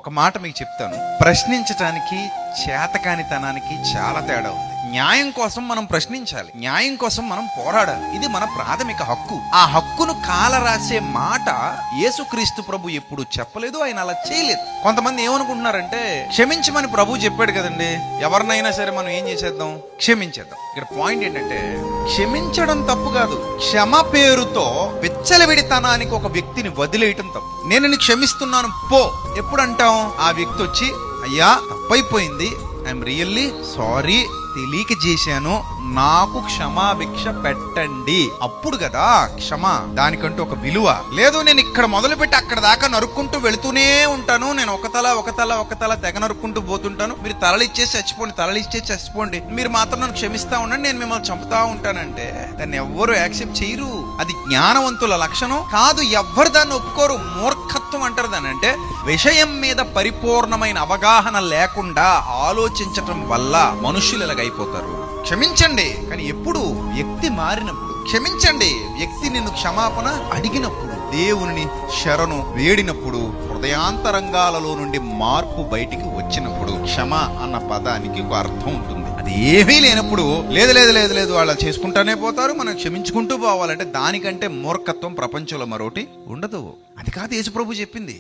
ఒక మాట మీకు చెప్తాను, ప్రశ్నించటానికి చేతకానితనానికి చాలా తేడా ఉంది. న్యాయం కోసం మనం ప్రశ్నించాలి, న్యాయం కోసం మనం పోరాడాలి. ఇది మన ప్రాథమిక హక్కు. ఆ హక్కును కాలరాసే మాట యేసుక్రీస్తు ప్రభు ఎప్పుడు చెప్పలేదు, ఆయన అలా చేయలేదు. కొంతమంది ఏమనుకుంటున్నారంటే, క్షమించమని ప్రభు చెప్పాడు కదండి, ఎవరినైనా సరే మనం ఏం చేసేద్దాం, క్షమించేద్దాం. ఇక్కడ పాయింట్ ఏంటంటే, క్షమించడం తప్పు కాదు, క్షమ పేరుతో విచ్చలవిడితనానికి ఒక వ్యక్తిని వదిలేయటం తప్పు. నేను నిన్ను క్షమిస్తున్నాను పో ఎప్పుడు అంటాం, ఆ వ్యక్తి వచ్చి అయ్యా తప్పైపోయింది, ఐఎమ్ రియల్లీ సారీ, తెలియక చేశాను, నాకు క్షమాభిక్ష పెట్టండి, అప్పుడు కదా క్షమ. దానికంటూ ఒక విలువ లేదు. నేను ఇక్కడ మొదలుపెట్టి అక్కడ దాకా నరుక్కుంటూ వెళుతూనే ఉంటాను, నేను ఒక తల తెగ నరుక్కుంటూ పోతుంటాను, మీరు తలలిచ్చేసి చచ్చిపోండి, మీరు మాత్రం నన్ను క్షమిస్తా ఉండండి, నేను మిమ్మల్ని చంపుతా ఉంటానంటే దాన్ని ఎవ్వరు యాక్సెప్ట్ చేయరు. అది జ్ఞానవంతుల లక్షణం కాదు, ఎవ్వరు దాన్ని ఒప్పుకోరు. మూర్ఖత్వం అంటారు దాన్ని. అంటే విషయం మీద పరిపూర్ణమైన అవగాహన లేకుండా ఆలోచించటం వల్ల మనుషులు ఇలాగైపోతారు. క్షమించండి, కానీ ఎప్పుడు వ్యక్తి మారినప్పుడు క్షమించండి. వ్యక్తి నిన్ను క్షమాపణ అడిగినప్పుడు, దేవుని శరణు వేడినప్పుడు, హృదయాంతరంగాలలో నుండి మార్పు బయటికి వచ్చినప్పుడు క్షమ అన్న పదానికి ఒక అర్థం ఉంటుంది. అది ఏమీ లేనప్పుడు లేదు వాళ్ళు చేసుకుంటానే పోతారు, మనం క్షమించుకుంటూ పోవాలంటే దానికంటే మూర్ఖత్వం ప్రపంచంలో మరొకటి ఉండదు. అది కాదు యేసు ప్రభు చెప్పింది.